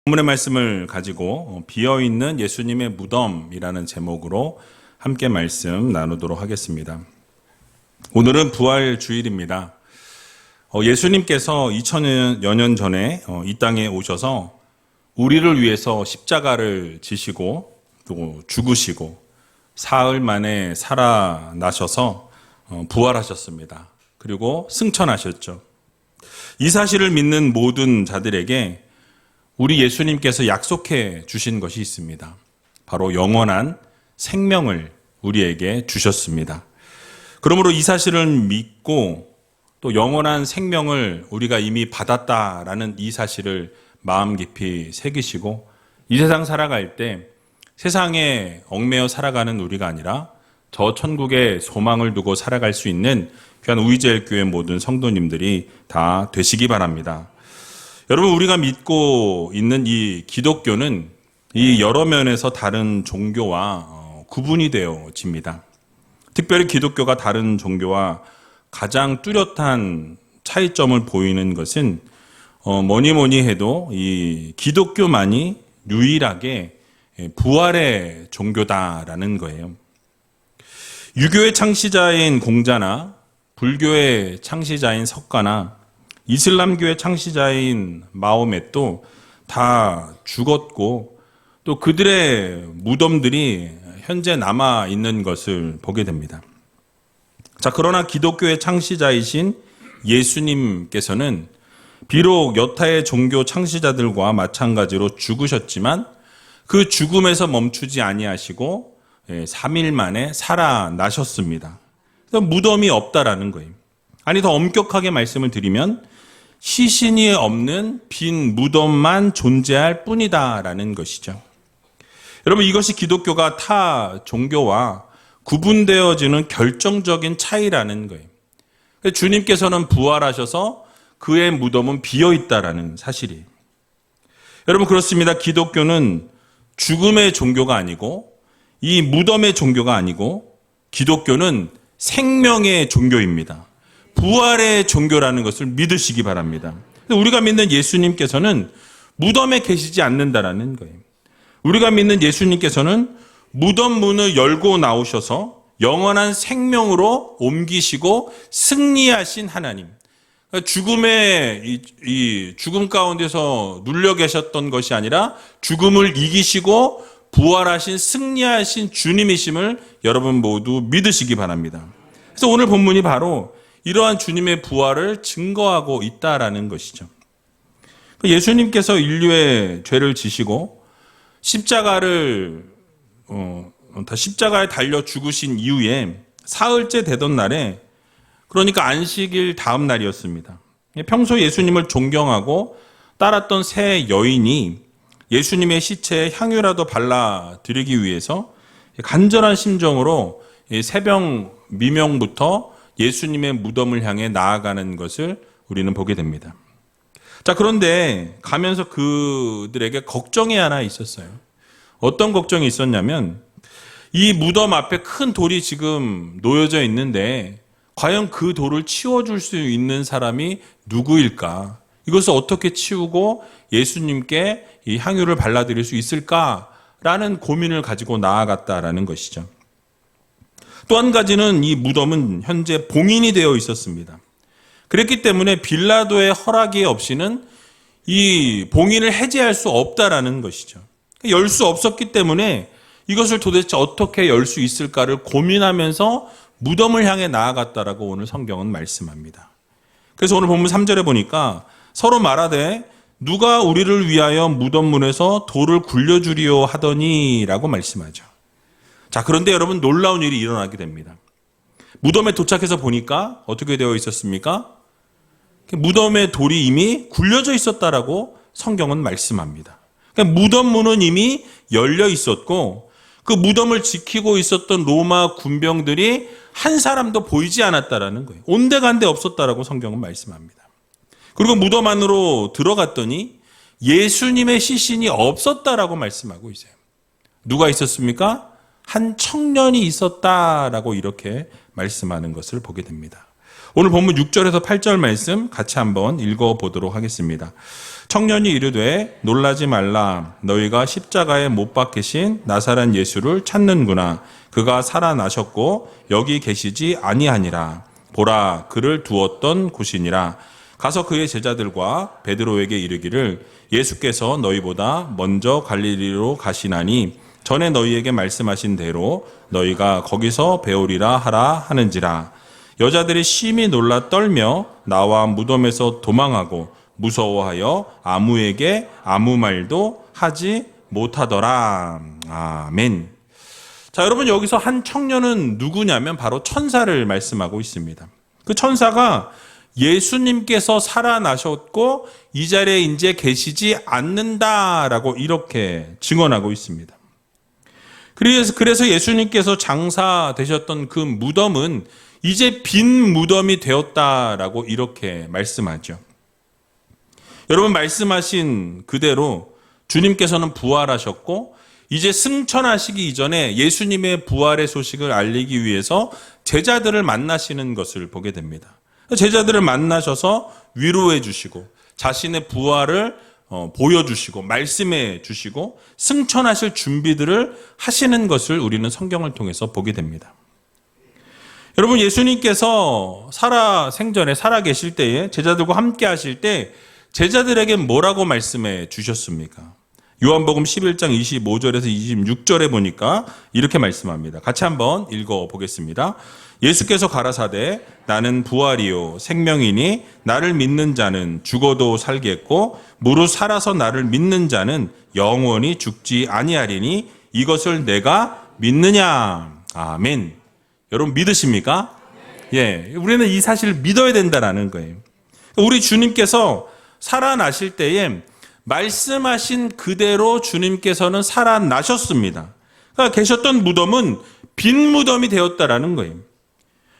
본문의 말씀을 가지고 비어있는 예수님의 무덤이라는 제목으로 함께 말씀 나누도록 하겠습니다. 오늘은 부활 주일입니다. 예수님께서 2000여 년 전에 이 땅에 오셔서 우리를 위해서 십자가를 지시고 또 죽으시고 사흘 만에 살아나셔서 부활하셨습니다. 그리고 승천하셨죠. 이 사실을 믿는 모든 자들에게 우리 예수님께서 약속해 주신 것이 있습니다. 바로 영원한 생명을 우리에게 주셨습니다. 그러므로 이 사실을 믿고 또 영원한 생명을 우리가 이미 받았다라는 이 사실을 마음 깊이 새기시고 이 세상 살아갈 때 세상에 얽매여 살아가는 우리가 아니라 저 천국에 소망을 두고 살아갈 수 있는 귀한 우이제일교회 모든 성도님들이 다 되시기 바랍니다. 여러분, 우리가 믿고 있는 이 기독교는 이 여러 면에서 다른 종교와 구분이 되어집니다. 특별히 기독교가 다른 종교와 가장 뚜렷한 차이점을 보이는 것은 뭐니 해도 이 기독교만이 유일하게 부활의 종교다라는 거예요. 유교의 창시자인 공자나 불교의 창시자인 석가나 이슬람교의 창시자인 마호멧도 다 죽었고 또 그들의 무덤들이 현재 남아 있는 것을 보게 됩니다. 자, 그러나 기독교의 창시자이신 예수님께서는 비록 여타의 종교 창시자들과 마찬가지로 죽으셨지만 그 죽음에서 멈추지 아니하시고 3일 만에 살아나셨습니다. 무덤이 없다라는 거예요. 아니, 더 엄격하게 말씀을 드리면 시신이 없는 빈 무덤만 존재할 뿐이다라는 것이죠. 여러분, 이것이 기독교가 타 종교와 구분되어지는 결정적인 차이라는 거예요. 주님께서는 부활하셔서 그의 무덤은 비어있다라는 사실이에요. 여러분, 그렇습니다. 기독교는 죽음의 종교가 아니고 이 무덤의 종교가 아니고 기독교는 생명의 종교입니다. 부활의 종교라는 것을 믿으시기 바랍니다. 우리가 믿는 예수님께서는 무덤에 계시지 않는다라는 거예요. 우리가 믿는 예수님께서는 무덤 문을 열고 나오셔서 영원한 생명으로 옮기시고 승리하신 하나님. 죽음의 죽음 가운데서 눌려 계셨던 것이 아니라 죽음을 이기시고 부활하신 승리하신 주님이심을 여러분 모두 믿으시기 바랍니다. 그래서 오늘 본문이 바로 이러한 주님의 부활을 증거하고 있다라는 것이죠. 예수님께서 인류의 죄를 지시고 십자가에 달려 죽으신 이후에 사흘째 되던 날에, 그러니까 안식일 다음 날이었습니다. 평소 예수님을 존경하고 따랐던 세 여인이 예수님의 시체에 향유라도 발라드리기 위해서 간절한 심정으로 새벽 미명부터 예수님의 무덤을 향해 나아가는 것을 우리는 보게 됩니다. 자, 그런데 가면서 그들에게 걱정이 하나 있었어요. 어떤 걱정이 있었냐면 이 무덤 앞에 큰 돌이 지금 놓여져 있는데 과연 그 돌을 치워줄 수 있는 사람이 누구일까? 이것을 어떻게 치우고 예수님께 이 향유를 발라드릴 수 있을까라는 고민을 가지고 나아갔다라는 것이죠. 또 한 가지는 이 무덤은 현재 봉인이 되어 있었습니다. 그랬기 때문에 빌라도의 허락이 없이는 이 봉인을 해제할 수 없다라는 것이죠. 열 수 없었기 때문에 이것을 도대체 어떻게 열 수 있을까를 고민하면서 무덤을 향해 나아갔다라고 오늘 성경은 말씀합니다. 그래서 오늘 본문 3절에 보니까 서로 말하되 누가 우리를 위하여 무덤 문에서 돌을 굴려주리요 하더니 라고 말씀하죠. 자, 그런데 여러분, 놀라운 일이 일어나게 됩니다. 무덤에 도착해서 보니까 어떻게 되어 있었습니까? 무덤의 돌이 이미 굴려져 있었다라고 성경은 말씀합니다. 그러니까 무덤 문은 이미 열려 있었고 그 무덤을 지키고 있었던 로마 군병들이 한 사람도 보이지 않았다라는 거예요. 온데간데 없었다라고 성경은 말씀합니다. 그리고 무덤 안으로 들어갔더니 예수님의 시신이 없었다라고 말씀하고 있어요. 누가 있었습니까? 한 청년이 있었다라고 이렇게 말씀하는 것을 보게 됩니다. 오늘 본문 6절에서 8절 말씀 같이 한번 읽어보도록 하겠습니다. 청년이 이르되 놀라지 말라. 너희가 십자가에 못 박히신 나사렛 예수를 찾는구나. 그가 살아나셨고 여기 계시지 아니하니라. 보라, 그를 두었던 곳이니라. 가서 그의 제자들과 베드로에게 이르기를 예수께서 너희보다 먼저 갈릴리로 가시나니 전에 너희에게 말씀하신 대로 너희가 거기서 배우리라 하라 하는지라. 여자들이 심히 놀라 떨며 나와 무덤에서 도망하고 무서워하여 아무에게 아무 말도 하지 못하더라. 아멘. 자, 여러분, 여기서 한 청년은 누구냐면 바로 천사를 말씀하고 있습니다. 그 천사가 예수님께서 살아나셨고 이 자리에 이제 계시지 않는다라고 이렇게 증언하고 있습니다. 그래서 예수님께서 장사되셨던 그 무덤은 이제 빈 무덤이 되었다라고 이렇게 말씀하죠. 여러분, 말씀하신 그대로 주님께서는 부활하셨고 이제 승천하시기 이전에 예수님의 부활의 소식을 알리기 위해서 제자들을 만나시는 것을 보게 됩니다. 제자들을 만나셔서 위로해 주시고 자신의 부활을 보여주시고 말씀해 주시고 승천하실 준비들을 하시는 것을 우리는 성경을 통해서 보게 됩니다. 여러분, 예수님께서 생전에 살아 계실 때에 제자들과 함께 하실 때 제자들에게 뭐라고 말씀해 주셨습니까? 요한복음 11장 25절에서 26절에 보니까 이렇게 말씀합니다. 같이 한번 읽어보겠습니다. 예수께서 가라사대 나는 부활이요 생명이니 나를 믿는 자는 죽어도 살겠고 무릇 살아서 나를 믿는 자는 영원히 죽지 아니하리니 이것을 내가 믿느냐. 아멘. 여러분, 믿으십니까? 예, 우리는 이 사실을 믿어야 된다라는 거예요. 우리 주님께서 살아나실 때에 말씀하신 그대로 주님께서는 살아나셨습니다. 그러니까 계셨던 무덤은 빈 무덤이 되었다라는 거예요.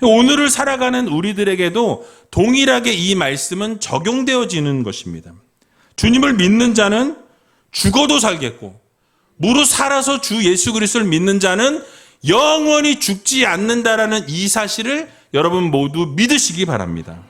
오늘을 살아가는 우리들에게도 동일하게 이 말씀은 적용되어지는 것입니다. 주님을 믿는 자는 죽어도 살겠고 무릇 살아서 주 예수 그리스도를 믿는 자는 영원히 죽지 않는다라는 이 사실을 여러분 모두 믿으시기 바랍니다.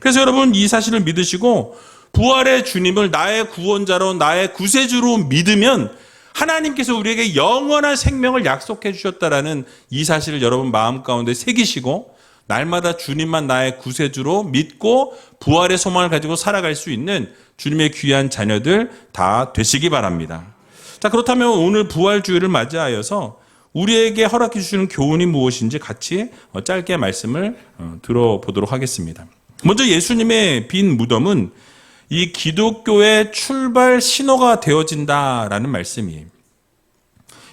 그래서 여러분 이 사실을 믿으시고 부활의 주님을 나의 구원자로 나의 구세주로 믿으면 하나님께서 우리에게 영원한 생명을 약속해 주셨다라는 이 사실을 여러분 마음 가운데 새기시고 날마다 주님만 나의 구세주로 믿고 부활의 소망을 가지고 살아갈 수 있는 주님의 귀한 자녀들 다 되시기 바랍니다. 자, 그렇다면 오늘 부활주일을 맞이하여서 우리에게 허락해 주시는 교훈이 무엇인지 같이 짧게 말씀을 들어보도록 하겠습니다. 먼저 예수님의 빈 무덤은 이 기독교의 출발 신호가 되어진다라는 말씀이에요.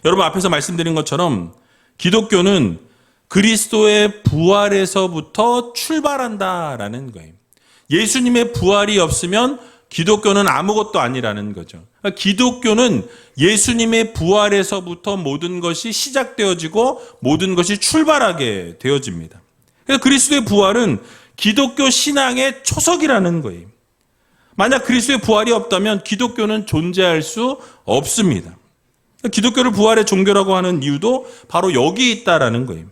여러분, 앞에서 말씀드린 것처럼 기독교는 그리스도의 부활에서부터 출발한다라는 거예요. 예수님의 부활이 없으면 기독교는 아무것도 아니라는 거죠. 기독교는 예수님의 부활에서부터 모든 것이 시작되어지고 모든 것이 출발하게 되어집니다. 그래서 그리스도의 부활은 기독교 신앙의 초석이라는 거예요. 만약 그리스도의 부활이 없다면 기독교는 존재할 수 없습니다. 기독교를 부활의 종교라고 하는 이유도 바로 여기 있다라는 거예요.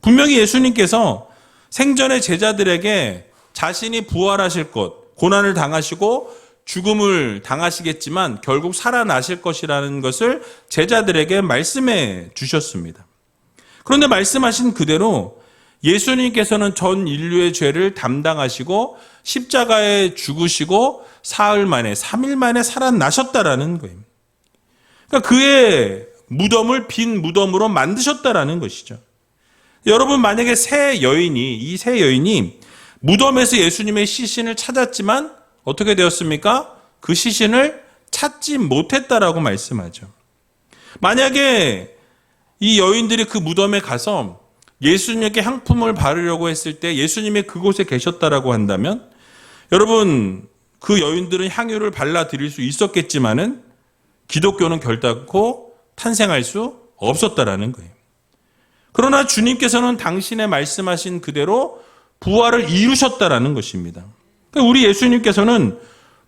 분명히 예수님께서 생전에 제자들에게 자신이 부활하실 것, 고난을 당하시고 죽음을 당하시겠지만 결국 살아나실 것이라는 것을 제자들에게 말씀해 주셨습니다. 그런데 말씀하신 그대로 예수님께서는 전 인류의 죄를 담당하시고 십자가에 죽으시고 사흘 만에 3일 만에 살아나셨다라는 거예요. 그러니까 그의 무덤을 빈 무덤으로 만드셨다라는 것이죠. 여러분, 만약에 이 세 여인이 무덤에서 예수님의 시신을 찾았지만 어떻게 되었습니까? 그 시신을 찾지 못했다라고 말씀하죠. 만약에 이 여인들이 그 무덤에 가서 예수님께 향품을 바르려고 했을 때 예수님이 그곳에 계셨다라고 한다면 여러분, 그 여인들은 향유를 발라드릴 수 있었겠지만은 기독교는 결단코 탄생할 수 없었다라는 거예요. 그러나 주님께서는 당신의 말씀하신 그대로 부활을 이루셨다라는 것입니다. 우리 예수님께서는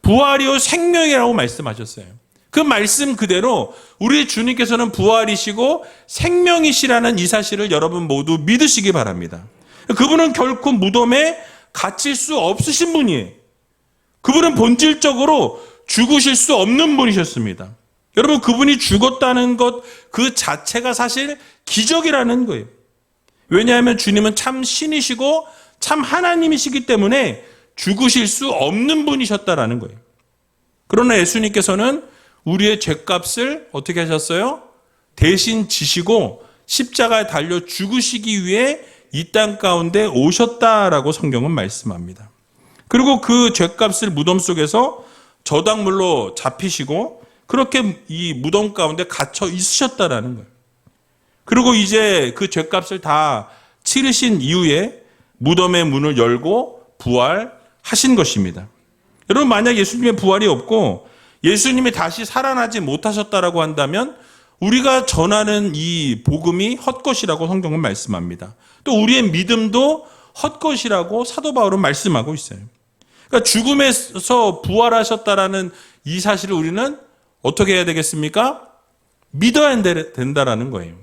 부활이요 생명이라고 말씀하셨어요. 그 말씀 그대로 우리 주님께서는 부활이시고 생명이시라는 이 사실을 여러분 모두 믿으시기 바랍니다. 그분은 결코 무덤에 갇힐 수 없으신 분이에요. 그분은 본질적으로 죽으실 수 없는 분이셨습니다. 여러분, 그분이 죽었다는 것 그 자체가 사실 기적이라는 거예요. 왜냐하면 주님은 참 신이시고 참 하나님이시기 때문에 죽으실 수 없는 분이셨다라는 거예요. 그러나 예수님께서는 우리의 죄값을 어떻게 하셨어요? 대신 지시고 십자가에 달려 죽으시기 위해 이 땅 가운데 오셨다라고 성경은 말씀합니다. 그리고 그 죄값을 무덤 속에서 저당물로 잡히시고 그렇게 이 무덤 가운데 갇혀 있으셨다라는 거예요. 그리고 이제 그 죄값을 다 치르신 이후에 무덤의 문을 열고 부활하신 것입니다. 여러분, 만약 예수님의 부활이 없고 예수님이 다시 살아나지 못하셨다라고 한다면 우리가 전하는 이 복음이 헛것이라고 성경은 말씀합니다. 또 우리의 믿음도 헛것이라고 사도 바울은 말씀하고 있어요. 그러니까 죽음에서 부활하셨다라는 이 사실을 우리는 어떻게 해야 되겠습니까? 믿어야 된다라는 거예요.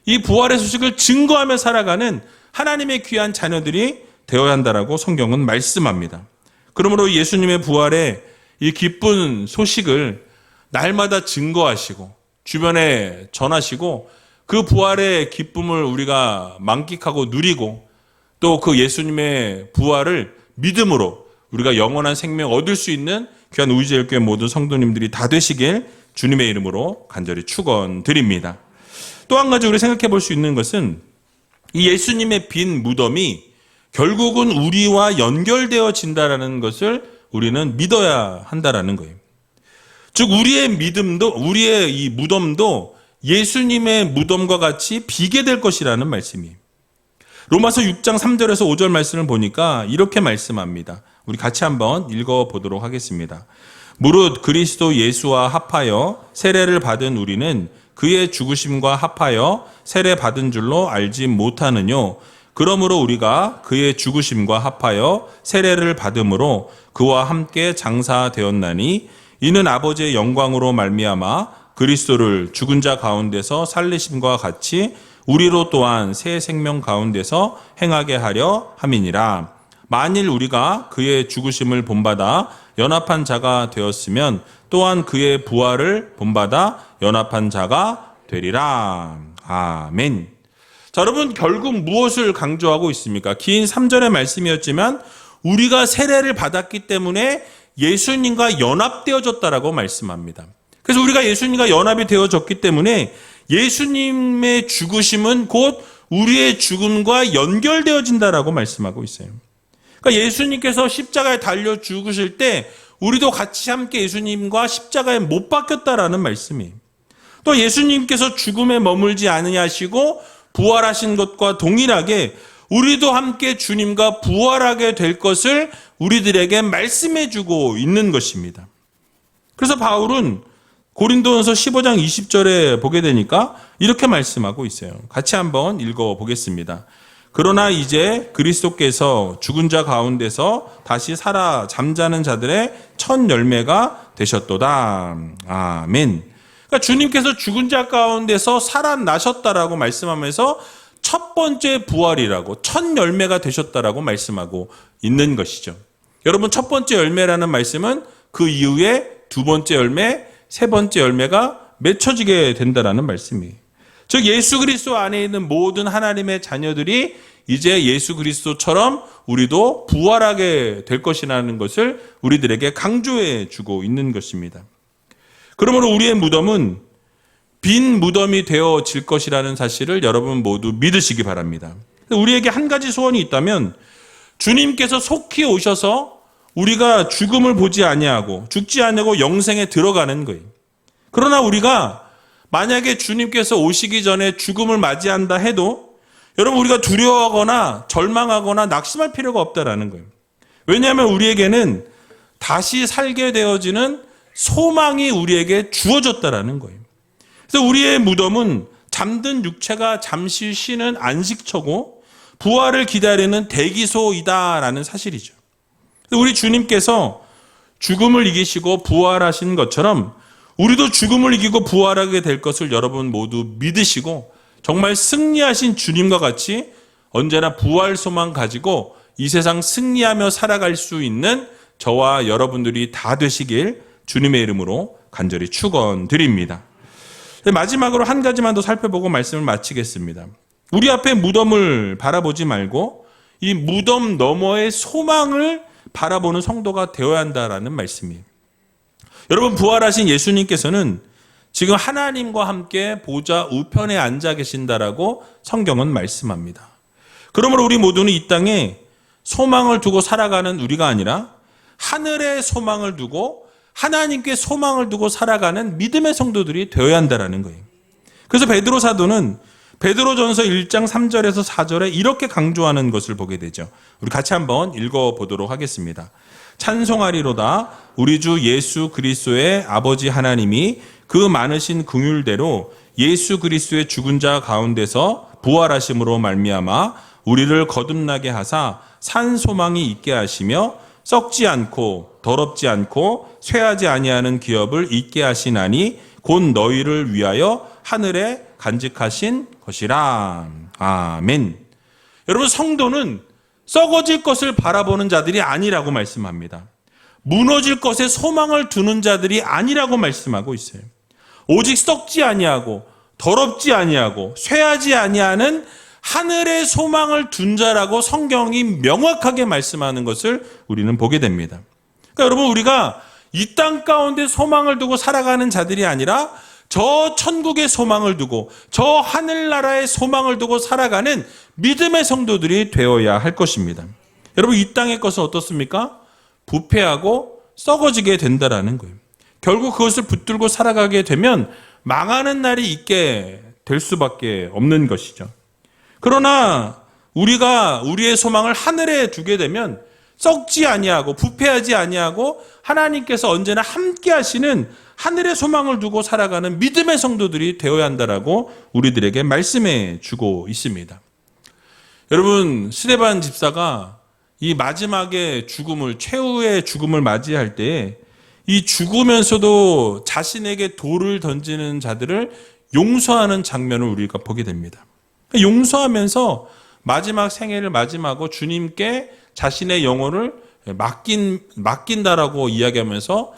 이 부활의 소식을 증거하며 살아가는 하나님의 귀한 자녀들이 되어야 한다라고 성경은 말씀합니다. 그러므로 예수님의 부활의 이 기쁜 소식을 날마다 증거하시고 주변에 전하시고 그 부활의 기쁨을 우리가 만끽하고 누리고 또 그 예수님의 부활을 믿음으로 우리가 영원한 생명 얻을 수 있는 귀한 우리제일교회 모든 성도님들이 다 되시길 주님의 이름으로 간절히 축원드립니다. 또 한 가지 우리 생각해 볼 수 있는 것은 이 예수님의 빈 무덤이 결국은 우리와 연결되어진다라는 것을 우리는 믿어야 한다라는 거예요. 즉 우리의 믿음도 우리의 이 무덤도 예수님의 무덤과 같이 비게 될 것이라는 말씀이에요. 로마서 6장 3절에서 5절 말씀을 보니까 이렇게 말씀합니다. 우리 같이 한번 읽어보도록 하겠습니다. 무릇 그리스도 예수와 합하여 세례를 받은 우리는 그의 죽으심과 합하여 세례 받은 줄로 알지 못하느뇨. 그러므로 우리가 그의 죽으심과 합하여 세례를 받음으로 그와 함께 장사되었나니 이는 아버지의 영광으로 말미암아 그리스도를 죽은 자 가운데서 살리심과 같이 우리로 또한 새 생명 가운데서 행하게 하려 함이니라. 만일 우리가 그의 죽으심을 본받아 연합한 자가 되었으면 또한 그의 부활을 본받아 연합한 자가 되리라. 아멘. 자, 여러분, 결국 무엇을 강조하고 있습니까? 긴 3절의 말씀이었지만 우리가 세례를 받았기 때문에 예수님과 연합되어졌다라고 말씀합니다. 그래서 우리가 예수님과 연합이 되어졌기 때문에 예수님의 죽으심은 곧 우리의 죽음과 연결되어진다라고 말씀하고 있어요. 그러니까 예수님께서 십자가에 달려 죽으실 때 우리도 같이 함께 예수님과 십자가에 못 박혔다라는 말씀이에요. 또 예수님께서 죽음에 머물지 않으시고 부활하신 것과 동일하게 우리도 함께 주님과 부활하게 될 것을 우리들에게 말씀해 주고 있는 것입니다. 그래서 바울은 고린도전서 15장 20절에 보게 되니까 이렇게 말씀하고 있어요. 같이 한번 읽어보겠습니다. 그러나 이제 그리스도께서 죽은 자 가운데서 다시 살아 잠자는 자들의 첫 열매가 되셨도다. 아멘. 그러니까 주님께서 죽은 자 가운데서 살아나셨다라고 말씀하면서 첫 번째 부활이라고 첫 열매가 되셨다라고 말씀하고 있는 것이죠. 여러분, 첫 번째 열매라는 말씀은 그 이후에 두 번째 열매, 세 번째 열매가 맺혀지게 된다라는 말씀이에요. 즉 예수 그리스도 안에 있는 모든 하나님의 자녀들이 이제 예수 그리스도처럼 우리도 부활하게 될 것이라는 것을 우리들에게 강조해 주고 있는 것입니다. 그러므로 우리의 무덤은 빈 무덤이 되어질 것이라는 사실을 여러분 모두 믿으시기 바랍니다. 우리에게 한 가지 소원이 있다면 주님께서 속히 오셔서 우리가 죽음을 보지 아니하고 죽지 아니하고 영생에 들어가는 거예요. 그러나 우리가 만약에 주님께서 오시기 전에 죽음을 맞이한다 해도 여러분 우리가 두려워하거나 절망하거나 낙심할 필요가 없다라는 거예요. 왜냐하면 우리에게는 다시 살게 되어지는 소망이 우리에게 주어졌다라는 거예요. 그래서 우리의 무덤은 잠든 육체가 잠시 쉬는 안식처고 부활을 기다리는 대기소이다라는 사실이죠. 우리 주님께서 죽음을 이기시고 부활하신 것처럼 우리도 죽음을 이기고 부활하게 될 것을 여러분 모두 믿으시고 정말 승리하신 주님과 같이 언제나 부활 소망 가지고 이 세상 승리하며 살아갈 수 있는 저와 여러분들이 다 되시길 주님의 이름으로 간절히 축원드립니다. 마지막으로 한 가지만 더 살펴보고 말씀을 마치겠습니다. 우리 앞에 무덤을 바라보지 말고 이 무덤 너머의 소망을 바라보는 성도가 되어야 한다라는 말씀이에요. 여러분, 부활하신 예수님께서는 지금 하나님과 함께 보좌 우편에 앉아 계신다라고 성경은 말씀합니다. 그러므로 우리 모두는 이 땅에 소망을 두고 살아가는 우리가 아니라 하늘의 소망을 두고 하나님께 소망을 두고 살아가는 믿음의 성도들이 되어야 한다는 거예요. 그래서 베드로 사도는 베드로전서 1장 3절에서 4절에 이렇게 강조하는 것을 보게 되죠. 우리 같이 한번 읽어보도록 하겠습니다. 찬송하리로다 우리 주 예수 그리스도의 아버지 하나님이 그 많으신 긍휼대로 예수 그리스도의 죽은 자 가운데서 부활하심으로 말미암아 우리를 거듭나게 하사 산 소망이 있게 하시며 썩지 않고 더럽지 않고 쇠하지 아니하는 기업을 있게 하시나니 곧 너희를 위하여 하늘에 간직하신 것이라. 아멘. 여러분, 성도는 썩어질 것을 바라보는 자들이 아니라고 말씀합니다. 무너질 것에 소망을 두는 자들이 아니라고 말씀하고 있어요. 오직 썩지 아니하고 더럽지 아니하고 쇠하지 아니하는 하늘의 소망을 둔 자라고 성경이 명확하게 말씀하는 것을 우리는 보게 됩니다. 그러니까 여러분, 우리가 이 땅 가운데 소망을 두고 살아가는 자들이 아니라 저 천국의 소망을 두고 저 하늘나라의 소망을 두고 살아가는 믿음의 성도들이 되어야 할 것입니다. 여러분, 이 땅의 것은 어떻습니까? 부패하고 썩어지게 된다라는 거예요. 결국 그것을 붙들고 살아가게 되면 망하는 날이 있게 될 수밖에 없는 것이죠. 그러나 우리가 우리의 소망을 하늘에 두게 되면 썩지 아니하고 부패하지 아니하고 하나님께서 언제나 함께 하시는 하늘의 소망을 두고 살아가는 믿음의 성도들이 되어야 한다라고 우리들에게 말씀해 주고 있습니다. 여러분, 스데반 집사가 이 마지막에 죽음을, 최후의 죽음을 맞이할 때에 이 죽으면서도 자신에게 돌을 던지는 자들을 용서하는 장면을 우리가 보게 됩니다. 용서하면서 마지막 생애를 마지막으로 주님께 자신의 영혼을 맡긴다라고 이야기하면서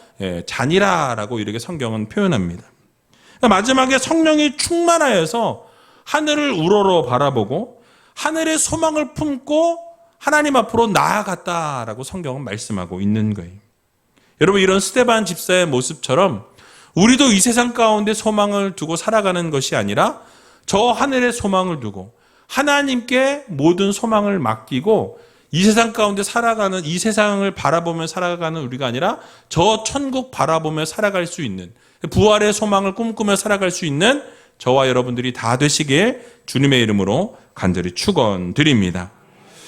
잔이라라고 이렇게 성경은 표현합니다. 마지막에 성령이 충만하여서 하늘을 우러러 바라보고 하늘의 소망을 품고 하나님 앞으로 나아갔다라고 성경은 말씀하고 있는 거예요. 여러분, 이런 스데반 집사의 모습처럼 우리도 이 세상 가운데 소망을 두고 살아가는 것이 아니라 저 하늘의 소망을 두고 하나님께 모든 소망을 맡기고 이 세상 가운데 살아가는, 이 세상을 바라보며 살아가는 우리가 아니라 저 천국 바라보며 살아갈 수 있는, 부활의 소망을 꿈꾸며 살아갈 수 있는 저와 여러분들이 다 되시길 주님의 이름으로 간절히 축원드립니다.